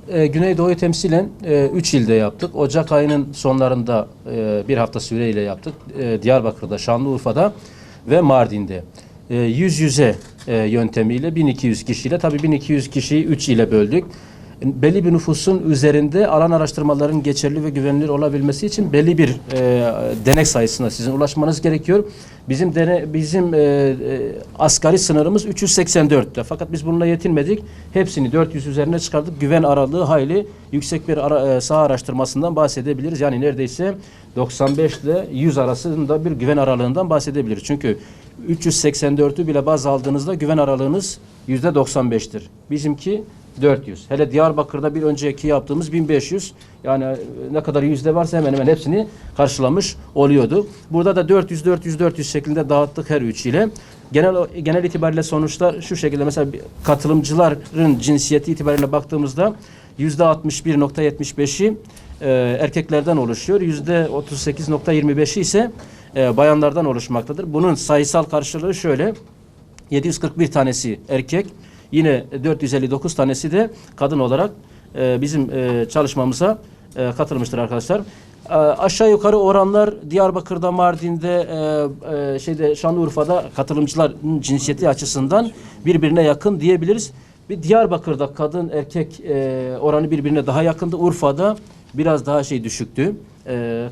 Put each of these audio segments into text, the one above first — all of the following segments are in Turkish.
Güneydoğu'yu temsilen 3 ilde yaptık. Ocak ayının sonlarında bir hafta süreyle yaptık. Diyarbakır'da, Şanlıurfa'da ve Mardin'de. Yüz yüze yöntemiyle 1200 kişiyle, tabii 1200 kişiyi 3 ile böldük. Belli bir nüfusun üzerinde alan araştırmaların geçerli ve güvenilir olabilmesi için belli bir denek sayısına sizin ulaşmanız gerekiyor. Bizim asgari sınırımız 384'te. Fakat biz bununla yetinmedik. Hepsini 400 üzerine çıkardık. Güven aralığı hayli yüksek bir saha araştırmasından bahsedebiliriz. Yani neredeyse 95 ile 100 arasında bir güven aralığından bahsedebiliriz. Çünkü 384'ü bile baz aldığınızda güven aralığınız %95'tir. Bizimki 400. Hele Diyarbakır'da bir önceki yaptığımız 1500. Yani ne kadar yüzde varsa hemen hemen hepsini karşılamış oluyordu. Burada da 400 şeklinde dağıttık her üç ile. Genel itibariyle sonuçlar şu şekilde. Mesela katılımcıların cinsiyeti itibariyle baktığımızda %61.75'i erkeklerden oluşuyor. %38.25'i ise bayanlardan oluşmaktadır. Bunun sayısal karşılığı şöyle: 741 tanesi erkek, yine 459 tanesi de kadın olarak bizim çalışmamıza katılmıştır arkadaşlar. Aşağı yukarı oranlar Diyarbakır'da, Mardin'de, Şanlıurfa'da katılımcıların cinsiyeti açısından birbirine yakın diyebiliriz. Bir Diyarbakır'da kadın erkek oranı birbirine daha yakındı. Urfa'da biraz daha düşüktü.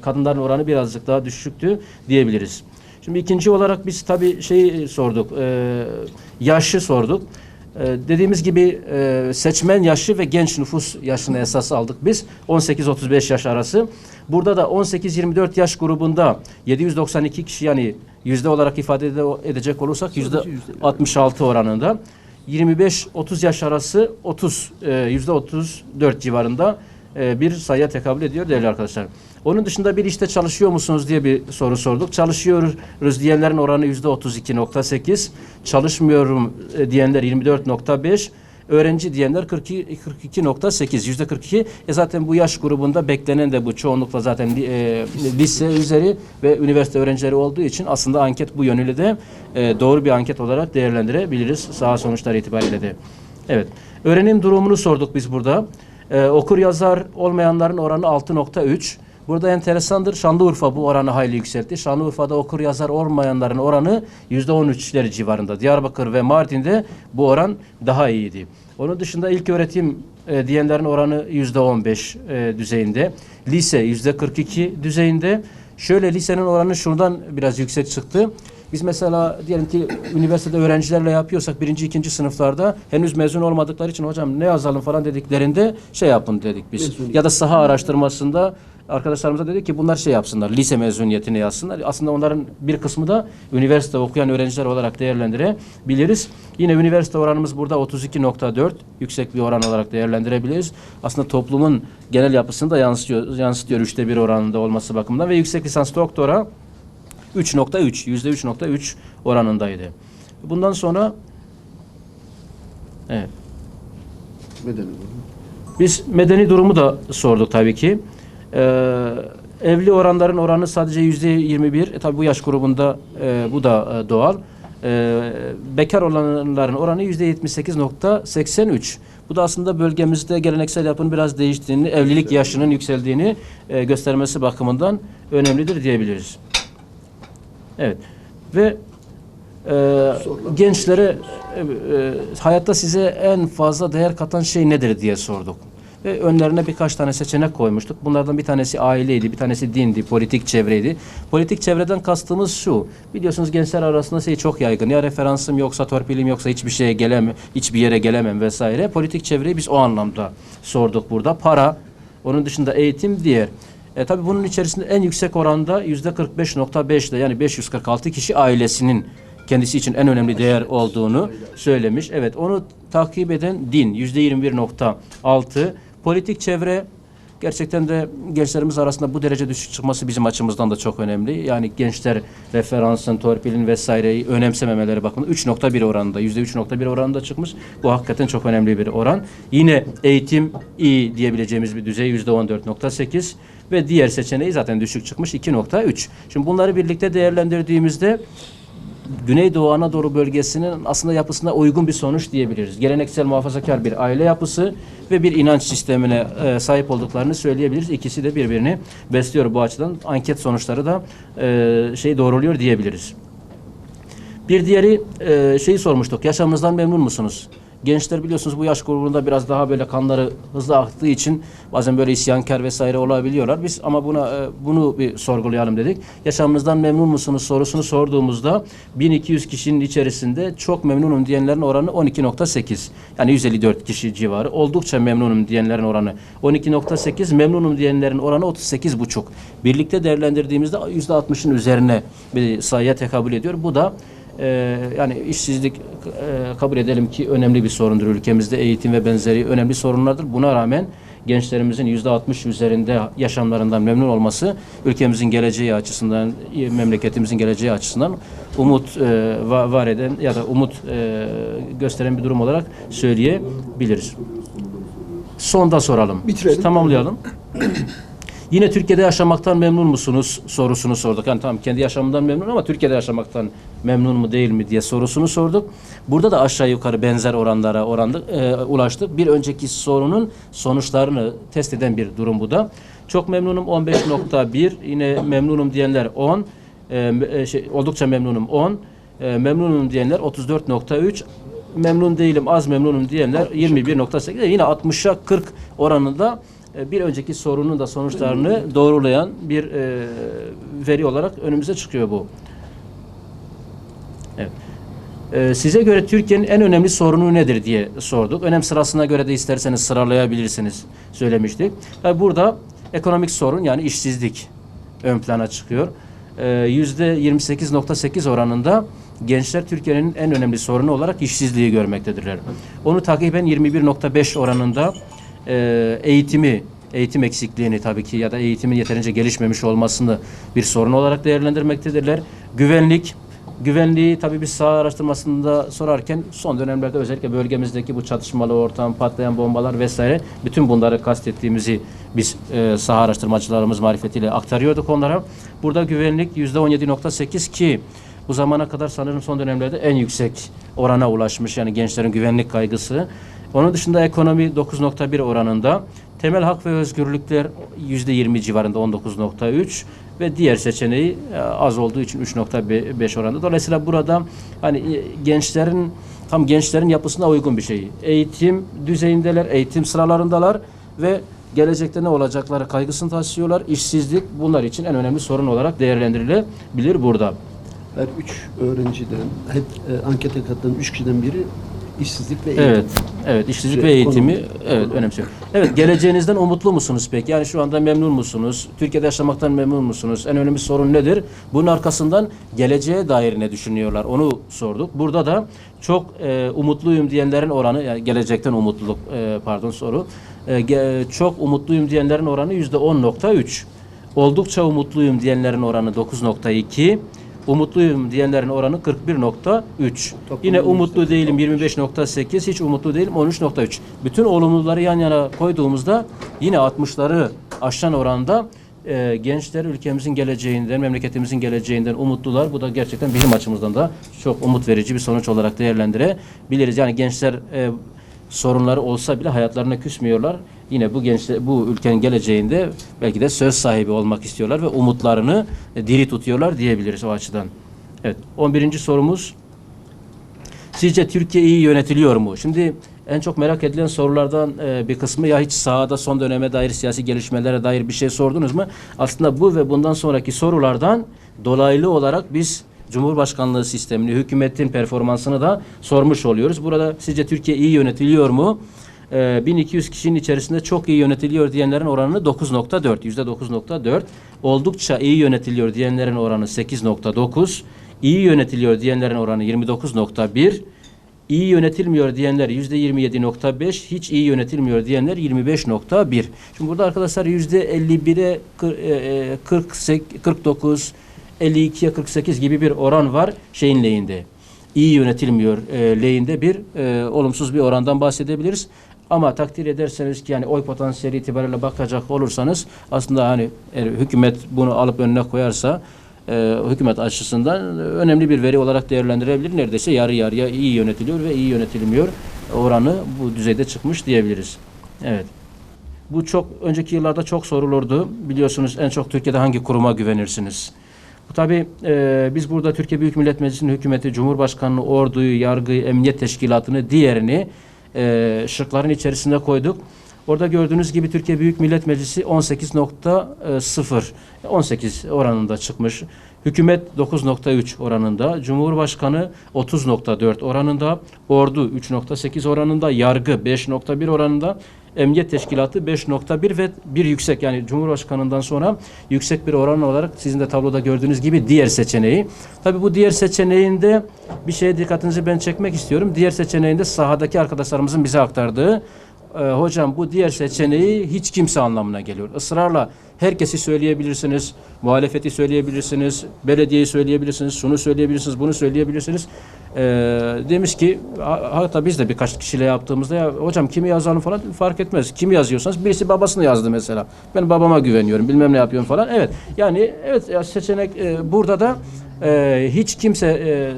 Kadınların oranı birazcık daha düşüktü diyebiliriz. Şimdi ikinci olarak biz tabii sorduk. Yaşı sorduk. Dediğimiz gibi seçmen yaşı ve genç nüfus yaşını esas aldık biz. 18-35 yaş arası. Burada da 18-24 yaş grubunda 792 kişi, yani yüzde olarak ifade edecek olursak %66 oranında. 25-30 yaş arası %34 civarında bir sayıya tekabül ediyor değerli arkadaşlar. Onun dışında bir işte çalışıyor musunuz diye bir soru sorduk. Çalışıyoruz diyenlerin oranı %32.8. Çalışmıyorum diyenler 24.5. Öğrenci diyenler 42.8. %42. Zaten bu yaş grubunda beklenen de bu. Çoğunlukla zaten lise üzeri ve üniversite öğrencileri olduğu için aslında anket bu yönüyle de doğru bir anket olarak değerlendirebiliriz. Saha sonuçları itibariyle de. Evet. Öğrenim durumunu sorduk biz burada. Okur yazar olmayanların oranı 6.3. Burada enteresandır. Şanlıurfa bu oranı hayli yükseltti. Şanlıurfa'da okur yazar olmayanların oranı %13'leri civarında. Diyarbakır ve Mardin'de bu oran daha iyiydi. Onun dışında ilk öğretim diyenlerin oranı %15 düzeyinde. Lise %42 düzeyinde. Şöyle, lisenin oranı şuradan biraz yüksek çıktı. Biz mesela diyelim ki üniversitede öğrencilerle yapıyorsak birinci, ikinci sınıflarda henüz mezun olmadıkları için hocam ne yazalım falan dediklerinde yapın dedik biz. Ya da saha araştırmasında arkadaşlarımıza dedik ki bunlar yapsınlar, lise mezuniyetini yazsınlar. Aslında onların bir kısmı da üniversite okuyan öğrenciler olarak değerlendirebiliriz. Yine üniversite oranımız burada 32.4, yüksek bir oran olarak değerlendirebiliriz. Aslında toplumun genel yapısını da yansıtıyor 1/3 oranında olması bakımından ve yüksek lisans doktora %3.3 oranındaydı. Bundan sonra biz medeni durumu da sorduk tabii ki. Evli oranların oranı sadece %21. Tabii bu yaş grubunda bu da doğal. Bekar olanların oranı %78.83. Bu da aslında bölgemizde geleneksel yapının biraz değiştiğini, evlilik yaşının yükseldiğini göstermesi bakımından önemlidir diyebiliriz. Evet. Ve gençlere hayatta size en fazla değer katan şey nedir diye sorduk. Ve önlerine birkaç tane seçenek koymuştuk. Bunlardan bir tanesi aileydi, bir tanesi dindi, politik çevreydi. Politik çevreden kastımız şu: biliyorsunuz gençler arasında çok yaygın. Ya referansım yoksa, torpilim yoksa hiçbir yere gelemem vesaire. Politik çevreyi biz o anlamda sorduk burada. Para, onun dışında eğitim, diğer. Tabii bunun içerisinde en yüksek oranda %45.5'le, yani 546 kişi ailesinin kendisi için en önemli değer olduğunu söylemiş. Evet, onu takip eden din %21.6. Politik çevre gerçekten de gençlerimiz arasında bu derece düşük çıkması bizim açımızdan da çok önemli. Yani gençler referansın, torpilin vesaireyi önemsememeleri bakımından 3.1 oranında, %3.1 oranında çıkmış. Bu hakikaten çok önemli bir oran. Yine eğitim iyi diyebileceğimiz bir düzey %14.8 ve diğer seçeneği zaten düşük çıkmış 2.3. Şimdi bunları birlikte değerlendirdiğimizde Güneydoğu Anadolu bölgesinin aslında yapısına uygun bir sonuç diyebiliriz. Geleneksel muhafazakar bir aile yapısı ve bir inanç sistemine sahip olduklarını söyleyebiliriz. İkisi de birbirini besliyor bu açıdan. Anket sonuçları da doğruluyor diyebiliriz. Bir diğeri şeyi sormuştuk. Yaşamınızdan memnun musunuz? Gençler biliyorsunuz bu yaş grubunda biraz daha böyle kanları hızlı aktığı için bazen böyle isyankar vesaire olabiliyorlar. Biz ama bunu bir sorgulayalım dedik. Yaşamınızdan memnun musunuz sorusunu sorduğumuzda 1200 kişinin içerisinde çok memnunum diyenlerin oranı 12.8. Yani 154 kişi civarı. Oldukça memnunum diyenlerin oranı 12.8. Memnunum diyenlerin oranı 38.5. Birlikte değerlendirdiğimizde %60'ın üzerine bir sayıya tekabül ediyor. Bu da yani işsizlik kabul edelim ki önemli bir sorundur ülkemizde. Eğitim ve benzeri önemli sorunlardır. Buna rağmen gençlerimizin %60 üzerinde yaşamlarından memnun olması ülkemizin geleceği açısından, memleketimizin geleceği açısından umut var eden ya da umut gösteren bir durum olarak söyleyebiliriz. Sonda soralım. Bitirelim. Tamamlayalım. Yine Türkiye'de yaşamaktan memnun musunuz sorusunu sorduk. Yani tamam kendi yaşamından memnun ama Türkiye'de yaşamaktan memnun mu değil mi diye sorusunu sorduk. Burada da aşağı yukarı benzer oranlara ulaştık. Bir önceki sorunun sonuçlarını test eden bir durum bu da. Çok memnunum 15.1, yine memnunum diyenler 10, oldukça memnunum 10, memnunum diyenler 34.3, memnun değilim az memnunum diyenler 21.8, yine 60'a 40 oranında bir önceki sorunun da sonuçlarını doğrulayan bir veri olarak önümüze çıkıyor bu. Evet. Size göre Türkiye'nin en önemli sorunu nedir diye sorduk. Önem sırasına göre de isterseniz sıralayabilirsiniz söylemiştik. Burada ekonomik sorun yani işsizlik ön plana çıkıyor. %28.8 oranında gençler Türkiye'nin en önemli sorunu olarak işsizliği görmektedirler. Onu takiben 21.5 oranında eğitim eksikliğini tabii ki ya da eğitimin yeterince gelişmemiş olmasını bir sorun olarak değerlendirmektedirler. Güvenliği tabii biz saha araştırmasında sorarken son dönemlerde özellikle bölgemizdeki bu çatışmalı ortam, patlayan bombalar vesaire bütün bunları kastettiğimizi biz saha araştırmacılarımız marifetiyle aktarıyorduk onlara. Burada güvenlik %17.8 ki bu zamana kadar sanırım son dönemlerde en yüksek orana ulaşmış yani gençlerin güvenlik kaygısı. Onun dışında ekonomi 9.1 oranında, temel hak ve özgürlükler %20 civarında 19.3 ve diğer seçeneği az olduğu için 3.5 oranında. Dolayısıyla burada hani gençlerin yapısına uygun bir şey. Eğitim düzeyindeler, eğitim sıralarındalar ve gelecekte ne olacakları kaygısını taşıyorlar. İşsizlik bunlar için en önemli sorun olarak değerlendirilebilir burada. Her 3 öğrenciden, hep ankete katılan 3 kişiden biri işsizlik ve eğitim. Evet, işsizlik ve eğitimi önemsiyor. Evet, geleceğinizden umutlu musunuz peki? Yani şu anda memnun musunuz? Türkiye'de yaşamaktan memnun musunuz? En önemli sorun nedir? Bunun arkasından geleceğe dair ne düşünüyorlar? Onu sorduk. Burada da çok umutluyum diyenlerin oranı, yani gelecekten umutluluk soru. Çok umutluyum diyenlerin oranı %10.3. Oldukça umutluyum diyenlerin oranı 9.2. Umutluyum diyenlerin oranı 41.3. Yine umutlu değilim 25.8, hiç umutlu değilim 13.3. Bütün olumluları yan yana koyduğumuzda yine 60'ları aşan oranda gençler ülkemizin geleceğinden, memleketimizin geleceğinden umutlular. Bu da gerçekten bizim açımızdan da çok umut verici bir sonuç olarak değerlendirebiliriz. Yani gençler sorunları olsa bile hayatlarına küsmüyorlar. Yine bu ülkenin geleceğinde belki de söz sahibi olmak istiyorlar ve umutlarını diri tutuyorlar diyebiliriz o açıdan. Evet, 11. sorumuz. Sizce Türkiye iyi yönetiliyor mu? Şimdi en çok merak edilen sorulardan bir kısmı ya hiç sahada son döneme dair siyasi gelişmelere dair bir şey sordunuz mu? Aslında bu ve bundan sonraki sorulardan dolaylı olarak biz Cumhurbaşkanlığı sistemini, hükümetin performansını da sormuş oluyoruz. Burada sizce Türkiye iyi yönetiliyor mu? 1200 kişinin içerisinde çok iyi yönetiliyor diyenlerin oranı 9.4, %9.4. Oldukça iyi yönetiliyor diyenlerin oranı 8.9. İyi yönetiliyor diyenlerin oranı 29.1. İyi yönetilmiyor diyenler %27.5, hiç iyi yönetilmiyor diyenler 25.1. Şimdi burada arkadaşlar %51'e 49, 52'ye 48 gibi bir oran var şeyin lehinde. İyi yönetilmiyor lehinde bir olumsuz bir orandan bahsedebiliriz. Ama takdir ederseniz ki yani oy potansiyeli itibariyle bakacak olursanız aslında hani hükümet bunu alıp önüne koyarsa hükümet açısından önemli bir veri olarak değerlendirebilir. Neredeyse yarı yarıya iyi yönetiliyor ve iyi yönetilmiyor oranı bu düzeyde çıkmış diyebiliriz. Evet. Bu çok önceki yıllarda çok sorulurdu. Biliyorsunuz en çok Türkiye'de hangi kuruma güvenirsiniz? Bu tabii biz burada Türkiye Büyük Millet Meclisi'nin hükümeti, Cumhurbaşkanlığı, orduyu, yargıyı, emniyet teşkilatını, diğerini şıkların içerisine koyduk. Orada gördüğünüz gibi Türkiye Büyük Millet Meclisi 18.0, 18 oranında çıkmış. Hükümet 9.3 oranında, Cumhurbaşkanı 30.4 oranında, ordu 3.8 oranında, yargı 5.1 oranında, emniyet teşkilatı 5.1 ve bir yüksek, yani Cumhurbaşkanından sonra yüksek bir oran olarak sizin de tabloda gördüğünüz gibi diğer seçeneği. Tabii bu diğer seçeneğinde bir şeye dikkatinizi ben çekmek istiyorum. Diğer seçeneğinde sahadaki arkadaşlarımızın bize aktardığı hocam bu diğer seçeneği hiç kimse anlamına geliyor. Israrla herkesi söyleyebilirsiniz, muhalefeti söyleyebilirsiniz, belediyeyi söyleyebilirsiniz, şunu söyleyebilirsiniz, bunu söyleyebilirsiniz. Demiş ki hatta biz de birkaç kişiyle yaptığımızda ya hocam kimi yazalım falan fark etmez. Kimi yazıyorsanız birisi babasını yazdı mesela. Ben babama güveniyorum, bilmem ne yapıyorum falan. Evet yani evet seçenek burada da hiç kimse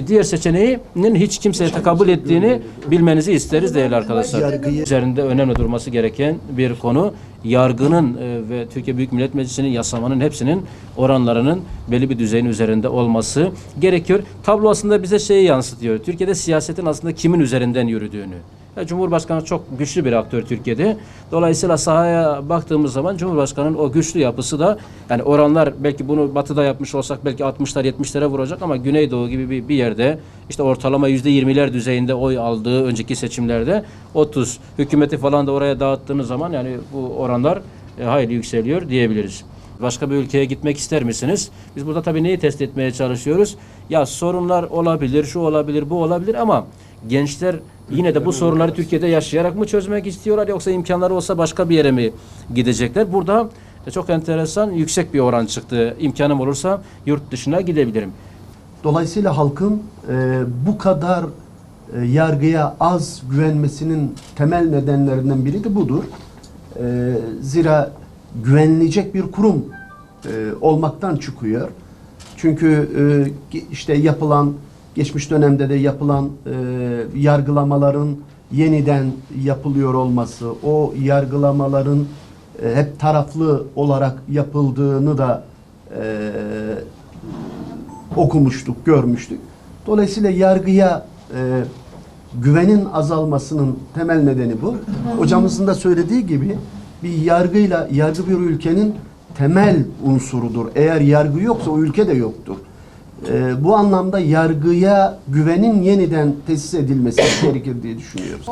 diğer seçeneğinin hiç kimseye tekabül ettiğini bilmenizi isteriz değerli arkadaşlar. Üzerinde önemli durması gereken bir konu yargının ve Türkiye Büyük Millet Meclisi'nin yasamanın hepsinin oranlarının belli bir düzeyin üzerinde olması gerekiyor. Tablo aslında bize şeyi yansıtıyor. Türkiye'de siyasetin aslında kimin üzerinden yürüdüğünü. Cumhurbaşkanı çok güçlü bir aktör Türkiye'de. Dolayısıyla sahaya baktığımız zaman Cumhurbaşkanı'nın o güçlü yapısı da yani oranlar belki bunu batıda yapmış olsak belki 60'lar 70'lere vuracak ama Güneydoğu gibi bir yerde işte ortalama %20'ler düzeyinde oy aldığı önceki seçimlerde 30 hükümeti falan da oraya dağıttığınız zaman yani bu oranlar hayli yükseliyor diyebiliriz. Başka bir ülkeye gitmek ister misiniz? Biz burada tabii neyi test etmeye çalışıyoruz? Ya sorunlar olabilir, şu olabilir, bu olabilir ama gençler yine de bu sorunları Türkiye'de yaşayarak mı çözmek istiyorlar yoksa imkanları olsa başka bir yere mi gidecekler? Burada çok enteresan yüksek bir oran çıktı. İmkanım olursa yurt dışına gidebilirim. Dolayısıyla halkın bu kadar yargıya az güvenmesinin temel nedenlerinden biri de budur. Zira güvenilecek bir kurum olmaktan çıkıyor. Çünkü işte geçmiş dönemde de yapılan yargılamaların yeniden yapılıyor olması, o yargılamaların hep taraflı olarak yapıldığını da okumuştuk, görmüştük. Dolayısıyla yargıya güvenin azalmasının temel nedeni bu. Hocamızın da söylediği gibi yargı bir ülkenin temel unsurudur. Eğer yargı yoksa o ülke de yoktur. Bu anlamda yargıya güvenin yeniden tesis edilmesi gerekir diye düşünüyoruz.